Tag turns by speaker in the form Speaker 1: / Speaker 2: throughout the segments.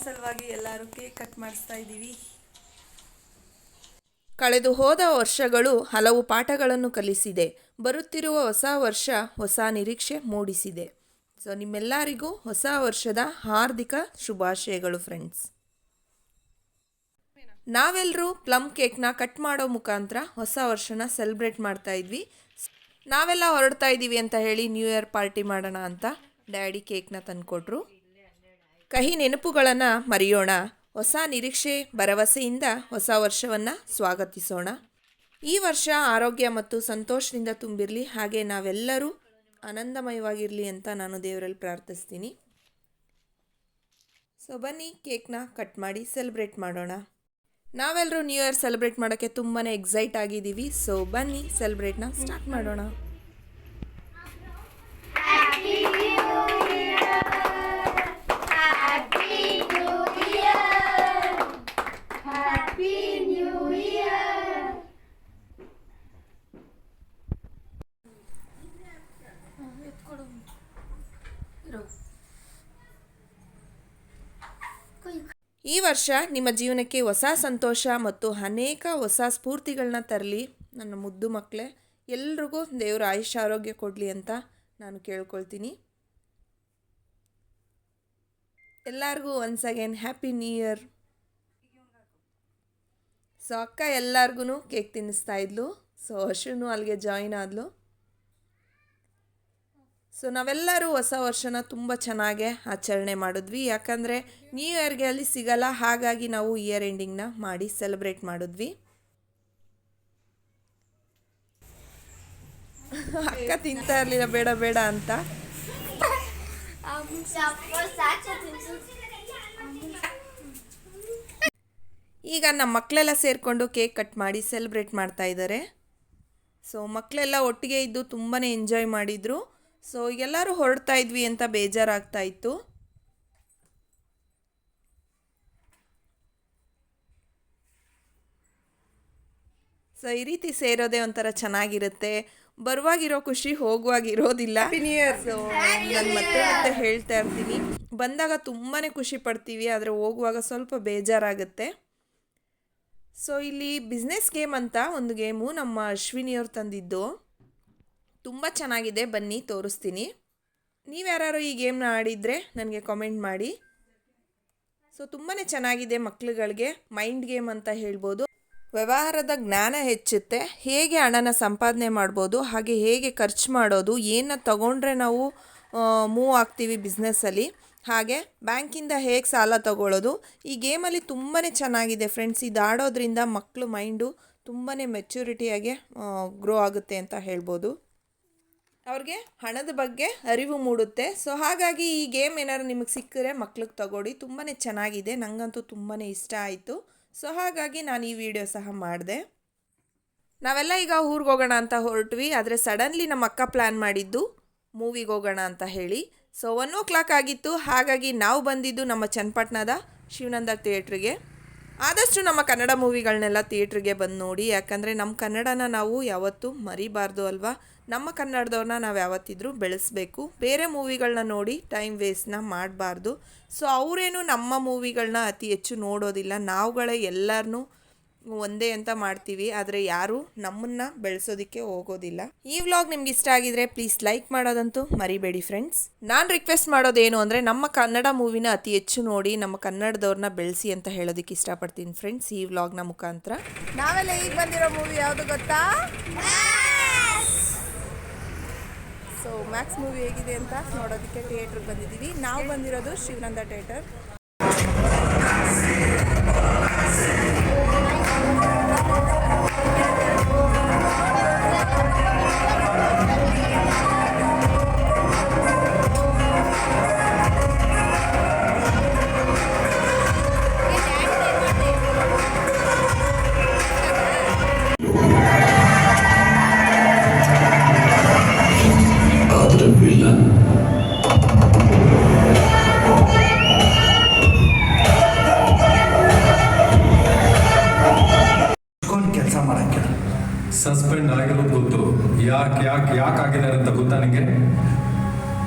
Speaker 1: ಸಲುವಾಗಿ ಎಲ್ಲರೂ cake cut ಮಾಡಿಸ್ತಾ ಇದ್ದೀವಿ.
Speaker 2: ಕಳೆದು ಹೋದ ವರ್ಷಗಳು ಹಲವು ಪಾಠಗಳನ್ನು ಕಲಿಸಿದೆ. ಬರುತ್ತಿರುವ ಹೊಸ ವರ್ಷ ಹೊಸ ನಿರೀಕ್ಷೆ ಮೂಡಿಸಿದೆ. ಸೊ ನಿಮ್ಮೆಲ್ಲರಿಗೂ ಹೊಸ ವರ್ಷದ ಹಾರ್ದಿಕ ಶುಭಾಶಯಗಳು ಫ್ರೆಂಡ್ಸ್. ನಾವೆಲ್ಲರೂ ಪ್ಲಮ್ ಕೇಕ್ನ ಕಟ್ ಮಾಡೋ ಮುಖಾಂತರ ಹೊಸ ವರ್ಷನ ಸೆಲೆಬ್ರೇಟ್ ಮಾಡ್ತಾ ಇದ್ವಿ. ನಾವೆಲ್ಲ ಹೊರಡ್ತಾ ಇದ್ದೀವಿ ಅಂತ ಹೇಳಿ ನ್ಯೂ ಇಯರ್ ಪಾರ್ಟಿ ಮಾಡೋಣ ಅಂತ ಡ್ಯಾಡಿ ಕೇಕ್ನ ತಂದುಕೊಟ್ರು. ಕಹಿ ನೆನಪುಗಳನ್ನು ಮರೆಯೋಣ, ಹೊಸ ನಿರೀಕ್ಷೆ ಭರವಸೆಯಿಂದ ಹೊಸ ವರ್ಷವನ್ನು ಸ್ವಾಗತಿಸೋಣ. ಈ ವರ್ಷ ಆರೋಗ್ಯ ಮತ್ತು ಸಂತೋಷದಿಂದ ತುಂಬಿರಲಿ, ಹಾಗೆ ನಾವೆಲ್ಲರೂ ಆನಂದಮಯವಾಗಿರಲಿ ಅಂತ ನಾನು ದೇವರಲ್ಲಿ ಪ್ರಾರ್ಥಿಸ್ತೀನಿ. ಸೊ ಬನ್ನಿ ಕೇಕ್ನ ಕಟ್ ಮಾಡಿ ಸೆಲೆಬ್ರೇಟ್ ಮಾಡೋಣ. ನಾವೆಲ್ಲರೂ ನ್ಯೂ ಇಯರ್ ಸೆಲೆಬ್ರೇಟ್ ಮಾಡೋಕ್ಕೆ ತುಂಬಾ ಎಕ್ಸೈಟ್ ಆಗಿದ್ದೀವಿ. ಸೊ ಬನ್ನಿ ಸೆಲೆಬ್ರೇಟ್ನ ಸ್ಟಾರ್ಟ್ ಮಾಡೋಣ. ಈ ವರ್ಷ ನಿಮ್ಮ ಜೀವನಕ್ಕೆ ಹೊಸ ಸಂತೋಷ ಮತ್ತು ಅನೇಕ ಹೊಸ ಸ್ಫೂರ್ತಿಗಳನ್ನ ತರಲಿ. ನನ್ನ ಮುದ್ದು ಮಕ್ಕಳೇ, ಎಲ್ರಿಗೂ ದೇವರು ಆಯುಷ್ಯ ಆರೋಗ್ಯ ಕೊಡಲಿ ಅಂತ ನಾನು ಕೇಳ್ಕೊಳ್ತೀನಿ. ಎಲ್ಲರಿಗೂ once again happy new year. So ಅಕ್ಕ ಎಲ್ಲರಿಗೂ ಕೇಕ್ ತಿನ್ನಿಸ್ತಾ ಇದ್ಲು. ಸೊ ಅಶ್ವಿನು ಅಲ್ಲಿಗೆ ಜಾಯಿನ್ ಆದಳು. ಸೊ ನಾವೆಲ್ಲರೂ ಹೊಸ ವರ್ಷನ ತುಂಬ ಚೆನ್ನಾಗೇ ಆಚರಣೆ ಮಾಡಿದ್ವಿ. ಯಾಕಂದರೆ ನ್ಯೂ ಇಯರ್ಗೆ ಅಲ್ಲಿ ಸಿಗಲ್ಲ, ಹಾಗಾಗಿ ನಾವು ಇಯರ್ ಎಂಡಿಂಗ್ನ ಮಾಡಿ ಸೆಲೆಬ್ರೇಟ್ ಮಾಡಿದ್ವಿ. ಅಕ್ಕ ತಿಂತಾ ಇರಲಿಲ್ಲ ಬೇಡ ಬೇಡ ಅಂತ. ಈಗ ನಮ್ಮ ಮಕ್ಕಳೆಲ್ಲ ಸೇರಿಕೊಂಡು ಕೇಕ್ ಕಟ್ ಮಾಡಿ ಸೆಲೆಬ್ರೇಟ್ ಮಾಡ್ತಾ ಇದ್ದಾರೆ. ಸೊ ಮಕ್ಕಳೆಲ್ಲ ಒಟ್ಟಿಗೆ ಇದ್ದು ತುಂಬಾ ಎಂಜಾಯ್ ಮಾಡಿದರು. ಸೊ ಎಲ್ಲರೂ ಹೊರಡ್ತಾ ಇದ್ವಿ ಅಂತ ಬೇಜಾರಾಗ್ತಾ ಇತ್ತು. ಸೊ ಈ ರೀತಿ ಸೇರೋದೇ ಒಂಥರ ಚೆನ್ನಾಗಿರುತ್ತೆ. ಬರುವಾಗಿರೋ ಖುಷಿ ಹೋಗುವಾಗಿರೋದಿಲ್ಲ. ಸೊ ನಾನು ಮತ್ತೆ ಮತ್ತೆ ಹೇಳ್ತಾ ಇರ್ತೀನಿ, ಬಂದಾಗ ತುಂಬಾ ಖುಷಿ ಪಡ್ತೀವಿ, ಆದರೆ ಹೋಗುವಾಗ ಸ್ವಲ್ಪ ಬೇಜಾರಾಗುತ್ತೆ. ಸೊ ಇಲ್ಲಿ ಬಿಸ್ನೆಸ್ ಗೇಮ್ ಅಂತ ಒಂದು ಗೇಮು ನಮ್ಮ ಅಶ್ವಿನಿಯವ್ರು ತಂದಿದ್ದು, ತುಂಬ ಚೆನ್ನಾಗಿದೆ, ಬನ್ನಿ ತೋರಿಸ್ತೀನಿ. ನೀವ್ಯಾರು ಈ ಗೇಮ್ನ ಆಡಿದರೆ ನನಗೆ ಕಾಮೆಂಟ್ ಮಾಡಿ. ಸೊ ತುಂಬಾ ಚೆನ್ನಾಗಿದೆ, ಮಕ್ಳುಗಳಿಗೆ ಮೈಂಡ್ ಗೇಮ್ ಅಂತ ಹೇಳ್ಬೋದು. ವ್ಯವಹಾರದ ಜ್ಞಾನ ಹೆಚ್ಚುತ್ತೆ, ಹೇಗೆ ಹಣನ ಸಂಪಾದನೆ ಮಾಡ್ಬೋದು, ಹಾಗೆ ಹೇಗೆ ಖರ್ಚು ಮಾಡೋದು, ಏನನ್ನ ತಗೊಂಡ್ರೆ ನಾವು ಮೂವ್ ಆಗ್ತೀವಿ ಬಿಸ್ನೆಸ್ಸಲ್ಲಿ, ಹಾಗೆ ಬ್ಯಾಂಕಿಂದ ಹೇಗೆ ಸಾಲ ತಗೊಳ್ಳೋದು. ಈ ಗೇಮಲ್ಲಿ ತುಂಬಾ ಚೆನ್ನಾಗಿದೆ ಫ್ರೆಂಡ್ಸ್. ಇದು ಆಡೋದ್ರಿಂದ ಮಕ್ಕಳು ಮೈಂಡು ತುಂಬಾ ಮೆಚ್ಯೂರಿಟಿಯಾಗಿ ಗ್ರೋ ಆಗುತ್ತೆ ಅಂತ ಹೇಳ್ಬೋದು. ಅವ್ರಿಗೆ ಹಣದ ಬಗ್ಗೆ ಅರಿವು ಮೂಡುತ್ತೆ. ಸೊ ಹಾಗಾಗಿ ಈ ಗೇಮ್ ಏನಾದ್ರು ನಿಮಗೆ ಸಿಕ್ಕಿದ್ರೆ ಮಕ್ಳಿಗೆ ತಗೊಳ್ಳಿ, ತುಂಬಾ ಚೆನ್ನಾಗಿದೆ, ನನಗಂತೂ ತುಂಬಾ ಇಷ್ಟ ಆಯಿತು. ಸೊ ಹಾಗಾಗಿ ನಾನು ಈ ವಿಡಿಯೋ ಸಹ ಮಾಡಿದೆ. ನಾವೆಲ್ಲ ಈಗ ಊರಿಗೆ ಹೋಗೋಣ ಅಂತ ಹೊರಟ್ವಿ, ಆದರೆ ಸಡನ್ಲಿ ನಮ್ಮ ಅಕ್ಕ ಪ್ಲ್ಯಾನ್ ಮಾಡಿದ್ದು ಮೂವಿಗೆ ಹೋಗೋಣ ಅಂತ ಹೇಳಿ. ಸೊ 1:00 ಆಗಿತ್ತು, ಹಾಗಾಗಿ ನಾವು ಬಂದಿದ್ದು ನಮ್ಮ ಚನ್ನಪಟ್ಟಣದ ಶಿವಾನಂದ ಥಿಯೇಟ್ರಿಗೆ. ಆದಷ್ಟು ನಮ್ಮ ಕನ್ನಡ ಮೂವಿಗಳನ್ನೆಲ್ಲ ಥಿಯೇಟ್ರಿಗೆ ಬಂದು ನೋಡಿ, ಯಾಕಂದರೆ ನಮ್ಮ ಕನ್ನಡನ ನಾವು ಯಾವತ್ತೂ ಮರಿಬಾರ್ದು ಅಲ್ವಾ. ನಮ್ಮ ಕನ್ನಡದವ್ರನ್ನ ನಾವು ಯಾವತ್ತಿದ್ರೂ ಬೆಳೆಸಬೇಕು. ಬೇರೆ ಮೂವಿಗಳನ್ನ ನೋಡಿ ಟೈಮ್ ವೇಸ್ಟ್ನ ಮಾಡಬಾರ್ದು. ಸೊ ಅವರೇನು ನಮ್ಮ ಮೂವಿಗಳನ್ನ ಅತಿ ಹೆಚ್ಚು ನೋಡೋದಿಲ್ಲ, ನಾವುಗಳೇ ಎಲ್ಲರನ್ನೂ ಒಂದೇ ಅಂತ ಮಾಡ್ತೀವಿ, ಆದರೆ ಯಾರೂ ನಮ್ಮನ್ನು ಬೆಳೆಸೋದಕ್ಕೆ ಹೋಗೋದಿಲ್ಲ. ಈ ವ್ಲಾಗ್ ನಿಮ್ಗೆ ಇಷ್ಟ ಆಗಿದ್ರೆ ಪ್ಲೀಸ್ ಲೈಕ್ ಮಾಡೋದಂತೂ ಮರಿಬೇಡಿ ಫ್ರೆಂಡ್ಸ್. ನಾನು ರಿಕ್ವೆಸ್ಟ್ ಮಾಡೋದೇನು ಅಂದರೆ ನಮ್ಮ ಕನ್ನಡ ಮೂವಿನ ಅತಿ ಹೆಚ್ಚು ನೋಡಿ ನಮ್ಮ ಕನ್ನಡದವ್ರನ್ನ ಬೆಳೆಸಿ ಅಂತ ಹೇಳೋದಕ್ಕೆ ಇಷ್ಟಪಡ್ತೀನಿ ಫ್ರೆಂಡ್ಸ್ ಈ ವ್ಲಾಗ್ನ ಮುಖಾಂತರ. ನಾವೆಲ್ಲ ಈಗ ಬಂದಿರೋ ಮೂವಿ ಯಾವುದು ಗೊತ್ತಾ? ಸೊ ಮ್ಯಾಕ್ಸ್ ಮೂವಿ ಹೇಗಿದೆ ಅಂತ ನೋಡೋದಕ್ಕೆ ಥಿಯೇಟ್ರಿಗೆ ಬಂದಿದ್ದೀವಿ. ನಾವು ಬಂದಿರೋದು ಶಿವಾನಂದ ಥಿಯೇಟರ್.
Speaker 3: ಸಸ್ಪೆಂಡ್ ಆಗಿರೋದು ಗೊತ್ತು, ಯಾಕೆ ಯಾಕೆ ಯಾಕೆ ಆಗಿದ್ದಾರೆ ಅಂತ ಗೊತ್ತಾ ನಿಮಗೆ?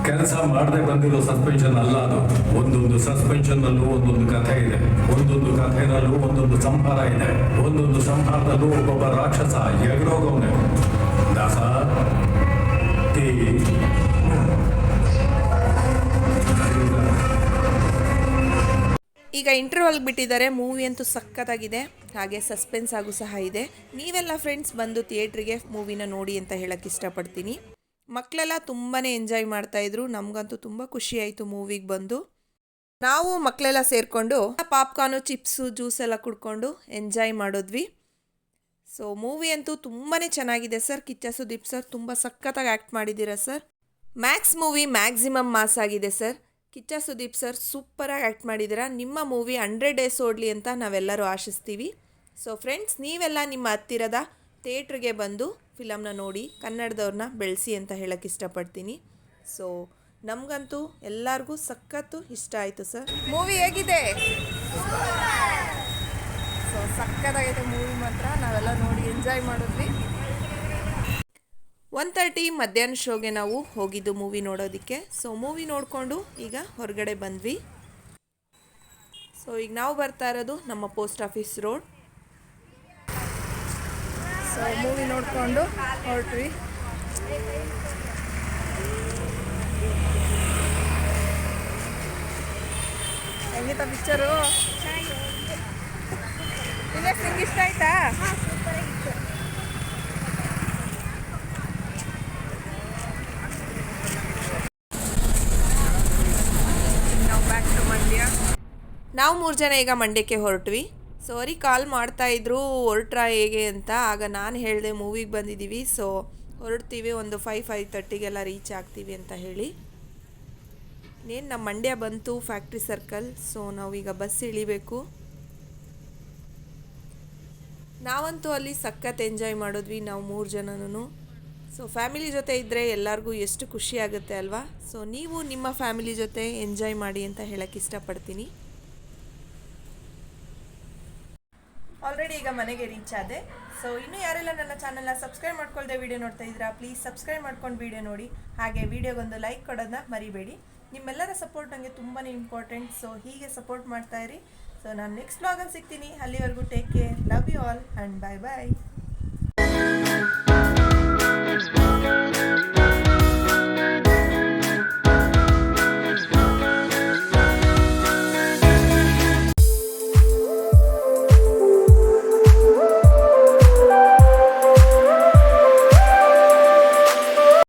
Speaker 3: ಕೆಲಸ ಮಾಡದೆ ಬಂದಿರೋ ಸಸ್ಪೆನ್ಷನ್ ಅಲ್ಲ ಅದು. ಒಂದೊಂದು ಸಸ್ಪೆನ್ಷನ್ ನಲ್ಲೂ ಒಂದೊಂದು ಕಥೆ ಇದೆ, ಒಂದೊಂದು ಕಥೆನಲ್ಲೂ ಒಂದೊಂದು ಸಂಹಾರ ಇದೆ, ಒಂದೊಂದು ಸಂಹಾರದಲ್ಲೂ ಒಬ್ಬೊಬ್ಬ ರಾಕ್ಷಸ ಎಗರೋಗವನೆ. ದಾಸ ಟೀ
Speaker 2: ಈಗ ಇಂಟರ್ವಲ್ಗೆ ಬಿಟ್ಟಿದ್ದಾರೆ. ಮೂವಿ ಅಂತೂ ಸಖತ್ತಾಗಿದೆ, ಹಾಗೆ ಸಸ್ಪೆನ್ಸ್ ಆಗು ಸಹ ಇದೆ. ನೀವೆಲ್ಲ ಫ್ರೆಂಡ್ಸ್ ಬಂದು ಥಿಯೇಟ್ರಿಗೆ ಮೂವಿನ ನೋಡಿ ಅಂತ ಹೇಳಕ್ಕೆ ಇಷ್ಟಪಡ್ತೀನಿ. ಮಕ್ಕಳೆಲ್ಲ ತುಂಬಾ ಎಂಜಾಯ್ ಮಾಡ್ತಾಯಿದ್ರು. ನಮಗಂತೂ ತುಂಬ ಖುಷಿ ಆಯಿತು ಮೂವಿಗೆ ಬಂದು. ನಾವು ಮಕ್ಕಳೆಲ್ಲ ಸೇರಿಕೊಂಡು ಪಾಪ್ಕಾರ್ನು, ಚಿಪ್ಸು, ಜ್ಯೂಸ್ ಎಲ್ಲ ಕುಡ್ಕೊಂಡು ಎಂಜಾಯ್ ಮಾಡಿದ್ವಿ. ಸೊ ಮೂವಿ ಅಂತೂ ತುಂಬಾ ಚೆನ್ನಾಗಿದೆ ಸರ್. ಕಿಚ್ಚ ಸುದೀಪ್ ಸರ್ ತುಂಬ ಸಖತ್ತಾಗಿ ಆ್ಯಕ್ಟ್ ಮಾಡಿದ್ದೀರಾ sir. Max movie maximum mass ಆಗಿದೆ ಸರ್. ಕಿಚ್ಚ ಸುದೀಪ್ ಸರ್ ಸೂಪರಾಗಿ ಆ್ಯಕ್ಟ್ ಮಾಡಿದ್ದೀರಾ. ನಿಮ್ಮ ಮೂವಿ 100 ಡೇಸ್ ಓಡಲಿ ಅಂತ ನಾವೆಲ್ಲರೂ ಆಶಿಸ್ತೀವಿ. ಸೊ ಫ್ರೆಂಡ್ಸ್, ನೀವೆಲ್ಲ ನಿಮ್ಮ ಹತ್ತಿರದ ಥಿಯೇಟ್ರಿಗೆ ಬಂದು ಫಿಲಮ್ನ ನೋಡಿ ಕನ್ನಡದವ್ರನ್ನ ಬೆಳೆಸಿ ಅಂತ ಹೇಳಕ್ಕೆ ಇಷ್ಟಪಡ್ತೀನಿ. ಸೊ ನಮಗಂತೂ ಎಲ್ಲರಿಗೂ ಸಖತ್ತು ಇಷ್ಟ ಆಯಿತು ಸರ್. ಮೂವಿ ಹೇಗಿದೆ? ಸೊ ಸಖತ್ತಾಗೈತೆ ಮೂವಿ ಮಾತ್ರ. ನಾವೆಲ್ಲ ನೋಡಿ ಎಂಜಾಯ್ ಮಾಡಿದ್ವಿ. 1:30 ಮಧ್ಯಾಹ್ನ ಶೋಗೆ ನಾವು ಹೋಗಿದ್ದು ಮೂವಿ ನೋಡೋದಕ್ಕೆ. ಸೊ ಮೂವಿ ನೋಡಿಕೊಂಡು ಈಗ ಹೊರಗಡೆ ಬಂದ್ವಿ. ಸೊ ಈಗ ನಾವು ಬರ್ತಾ ಇರೋದು ನಮ್ಮ post office road. So movie ನೋಡಿಕೊಂಡು ಹೊರಟ್ವಿ. ಹೆಂಗಿತ್ತ ಪಿಕ್ಚರು? ನಿಮಗೆ ಇಷ್ಟ ಆಯ್ತಾ? ನಾವು 3 ಜನ ಈಗ ಮಂಡ್ಯಕ್ಕೆ ಹೊರಟ್ವಿ. ಸೊ ಅವ್ರಿಗೆ ಕಾಲ್ ಮಾಡ್ತಾಯಿದ್ರು ಹೊರಟ್ರಾ ಹೇಗೆ ಅಂತ. ಆಗ ನಾನು ಹೇಳಿದೆ ಮೂವಿಗೆ ಬಂದಿದ್ದೀವಿ, ಸೊ ಹೊರಡ್ತೀವಿ, ಒಂದು 5:30 ರೀಚ್ ಆಗ್ತೀವಿ ಅಂತ ಹೇಳಿ. ಇನ್ನೇನು ನಮ್ಮ ಮಂಡ್ಯ ಬಂತು, ಫ್ಯಾಕ್ಟ್ರಿ ಸರ್ಕಲ್. ಸೊ ನಾವೀಗ ಬಸ್ ಇಳಿಬೇಕು. ನಾವಂತೂ ಅಲ್ಲಿ ಸಖತ್ ಎಂಜಾಯ್ ಮಾಡಿದ್ವಿ ನಾವು 3 ಜನನೂ. ಸೊ ಫ್ಯಾಮಿಲಿ ಜೊತೆ ಇದ್ದರೆ ಎಲ್ಲರಿಗೂ ಎಷ್ಟು ಖುಷಿ ಆಗುತ್ತೆ ಅಲ್ವಾ. ಸೊ ನೀವು ನಿಮ್ಮ ಫ್ಯಾಮಿಲಿ ಜೊತೆ ಎಂಜಾಯ್ ಮಾಡಿ ಅಂತ ಹೇಳಕ್ಕೆ ಇಷ್ಟಪಡ್ತೀನಿ. ಆಲ್ರೆಡಿ ಈಗ ಮನೆಗೆ ರೀಚ್ ಆದೆ. ಸೊ ಇನ್ನೂ ಯಾರೆಲ್ಲ ನನ್ನ ಚಾನಲ್ನ ಸಬ್ಸ್ಕ್ರೈಬ್ ಮಾಡ್ಕೊಳ್ದೆ ವಿಡಿಯೋ ನೋಡ್ತಾ ಇದ್ದೀರಾ, ಪ್ಲೀಸ್ ಸಬ್ಸ್ಕ್ರೈಬ್ ಮಾಡ್ಕೊಂಡು ವಿಡಿಯೋ ನೋಡಿ. ಹಾಗೆ ವಿಡಿಯೋಗೊಂದು ಲೈಕ್ ಕೊಡೋದನ್ನ ಮರಿಬೇಡಿ. ನಿಮ್ಮೆಲ್ಲರ ಸಪೋರ್ಟ್ ನನಗೆ ತುಂಬಾ ಇಂಪಾರ್ಟೆಂಟ್. ಸೊ ಹೀಗೆ ಸಪೋರ್ಟ್ ಮಾಡ್ತಾ ಇರಿ. ಸೊ ನಾನು ನೆಕ್ಸ್ಟ್ ವ್ಲಾಗಲ್ಲಿ ಸಿಗ್ತೀನಿ. ಅಲ್ಲಿವರೆಗೂ take care, love you all and bye bye.